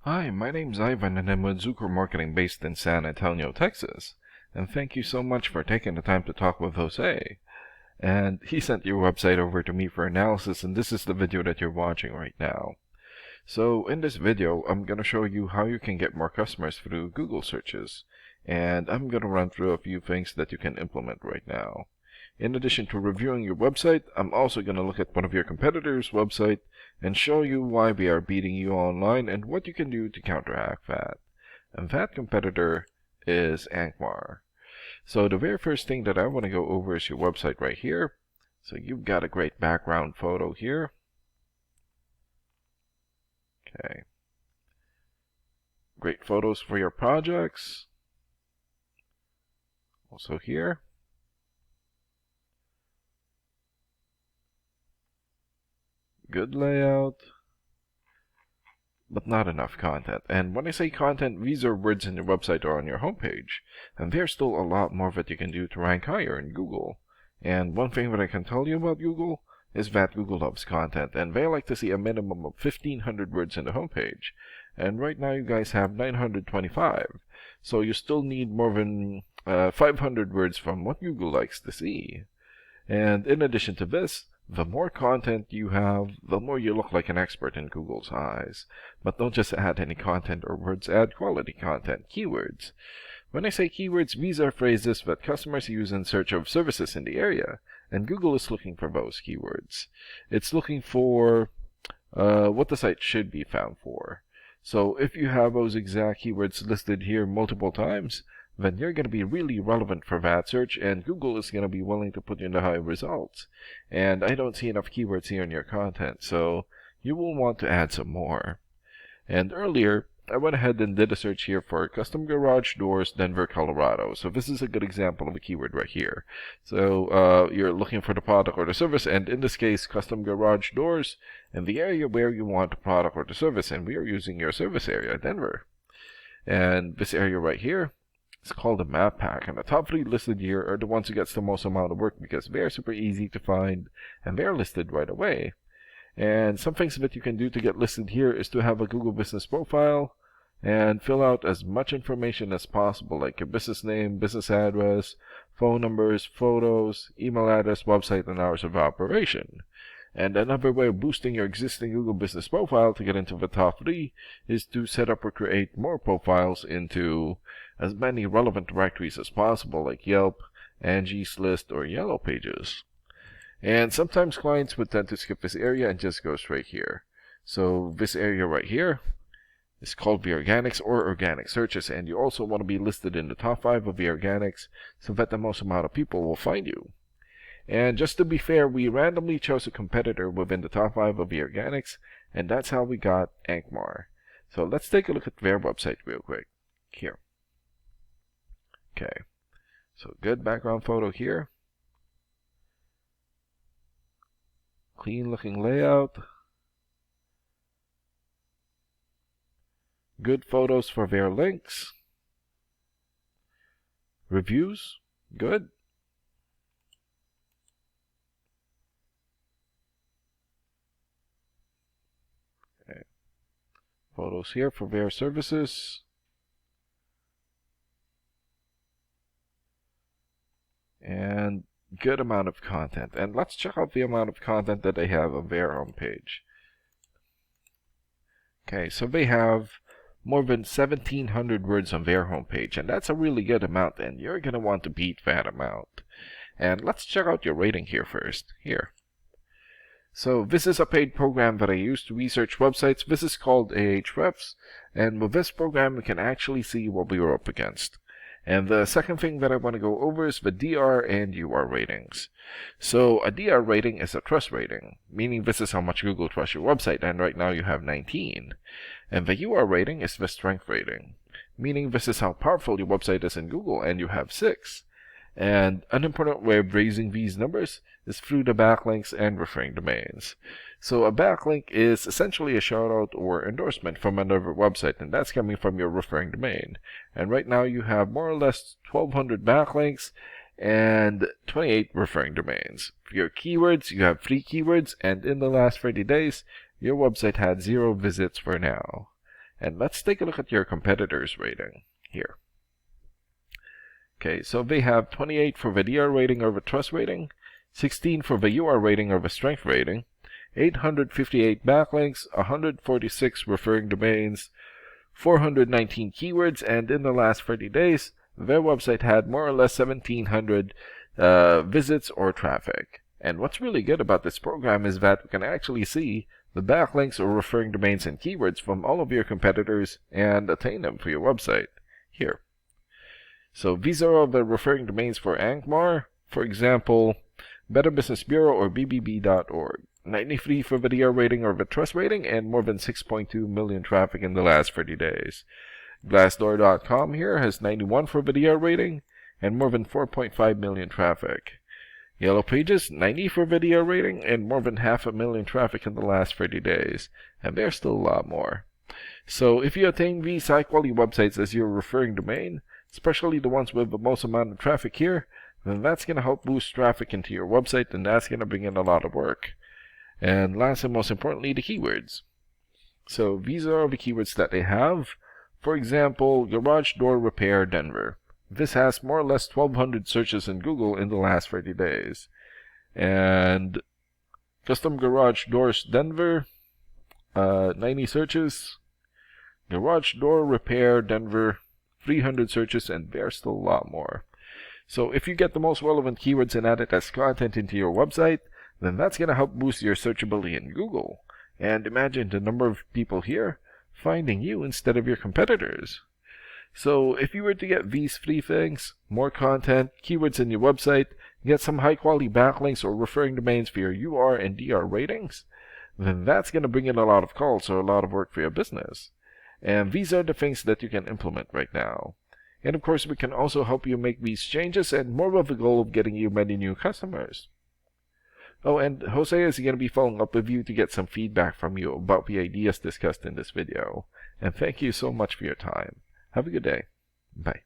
Hi, my name's Ivan and I'm with Zucker Marketing based in San Antonio, Texas. And thank you so much for taking the time to talk with Jose. And he sent your website over to me for analysis, and this is the video that you're watching right now. So in this video, I'm going to show you how you can get more customers through Google searches. And I'm going to run through a few things that you can implement right now. In addition to reviewing your website, I'm also going to look at one of your competitors' website and show you why we are beating you online and what you can do to counteract that. And that competitor is Angmar. So the very first thing that I want to go over is your website right here. So you've got a great background photo here. Okay. Great photos for your projects. Also here. Good layout, but not enough content. And when I say content, these are words in your website or on your homepage. And there's still a lot more that you can do to rank higher in Google. And one thing that I can tell you about Google is that Google loves content, and they like to see a minimum of 1,500 words in the homepage. And right now you guys have 925. So you still need more than 500 words from what Google likes to see. And in addition to this, the more content you have, the more you look like an expert in Google's eyes. But don't just add any content or words, add quality content, keywords. When I say keywords, these are phrases that customers use in search of services in the area, and Google is looking for those keywords. It's looking for what the site should be found for. So if you have those exact keywords listed here multiple times, then you're going to be really relevant for that search, and Google is going to be willing to put you in the high results. And I don't see enough keywords here in your content, so you will want to add some more. And earlier, I went ahead and did a search here for custom garage doors, Denver, Colorado. So this is a good example of a keyword right here. So you're looking for the product or the service, and in this case, custom garage doors, in the area where you want the product or the service, and we are using your service area, Denver. And this area right here, it's called a map pack, and the top 3 listed here are the ones who gets the most amount of work because they are super easy to find and they're listed right away. And some things that you can do to get listed here is to have a Google Business profile and fill out as much information as possible, like your business name, business address, phone numbers, photos, email address, website, and hours of operation. And another way of boosting your existing Google Business profile to get into the top 3 is to set up or create more profiles into as many relevant directories as possible, like Yelp, Angie's List, or Yellow Pages. And sometimes clients would tend to skip this area and just go straight here. So this area right here is called the organics or organic searches, and you also want to be listed in the top 5 of the organics so that the most amount of people will find you. And just to be fair, we randomly chose a competitor within the top 5 of the organics, and that's how we got Angmar. So let's take a look at their website real quick. Here. Okay. So good background photo here. Clean looking layout. Good photos for their links. Reviews. Good. Photos here for their services. And good amount of content. And let's check out the amount of content that they have on their homepage. Okay, so they have more than 1,700 words on their homepage, and that's a really good amount, and you're going to want to beat that amount. And let's check out your rating here first. Here. So this is a paid program that I use to research websites. This is called Ahrefs, and with this program we can actually see what we are up against. And the second thing that I want to go over is the DR and UR ratings. So a DR rating is a trust rating, meaning this is how much Google trusts your website, and right now you have 19. And the UR rating is the strength rating, meaning this is how powerful your website is in Google, and you have 6. And an important way of raising these numbers is through the backlinks and referring domains. So a backlink is essentially a shoutout or endorsement from another website, and that's coming from your referring domain. And right now you have more or less 1,200 backlinks and 28 referring domains. For your keywords, you have 3 keywords, and in the last 30 days, your website had 0 visits for now. And let's take a look at your competitors' rating here. Okay, so they have 28 for the DR rating over trust rating, 16 for the UR rating over strength rating, 858 backlinks, 146 referring domains, 419 keywords, and in the last 30 days, their website had more or less 1,700 visits or traffic. And what's really good about this program is that we can actually see the backlinks or referring domains and keywords from all of your competitors and attain them for your website here. So these are all the referring domains for Angmar, for example, Better Business Bureau or BBB.org. 93 for the DR rating or the trust rating, and more than 6.2 million traffic in the last 30 days. Glassdoor.com here has 91 for the DR rating, and more than 4.5 million traffic. Yellow Pages, 90 for the DR rating, and more than 500,000 traffic in the last 30 days. And there's still a lot more. So if you attain these high-quality websites as your referring domain, especially the ones with the most amount of traffic here, then that's going to help boost traffic into your website, and that's going to bring in a lot of work. And last and most importantly, the keywords. So these are the keywords that they have. For example, Garage Door Repair Denver. This has more or less 1,200 searches in Google in the last 30 days. And Custom Garage Doors Denver, 90 searches. Garage Door Repair Denver, 300 searches, and there's still a lot more. So if you get the most relevant keywords and add it as content into your website, then that's going to help boost your searchability in Google. And imagine the number of people here finding you instead of your competitors. So if you were to get these 3 things, more content, keywords in your website, get some high quality backlinks or referring domains for your UR and DR ratings, then that's going to bring in a lot of calls or a lot of work for your business. And these are the things that you can implement right now. And of course, we can also help you make these changes and more with the goal of getting you many new customers. Oh, and Jose is going to be following up with you to get some feedback from you about the ideas discussed in this video. And thank you so much for your time. Have a good day. Bye.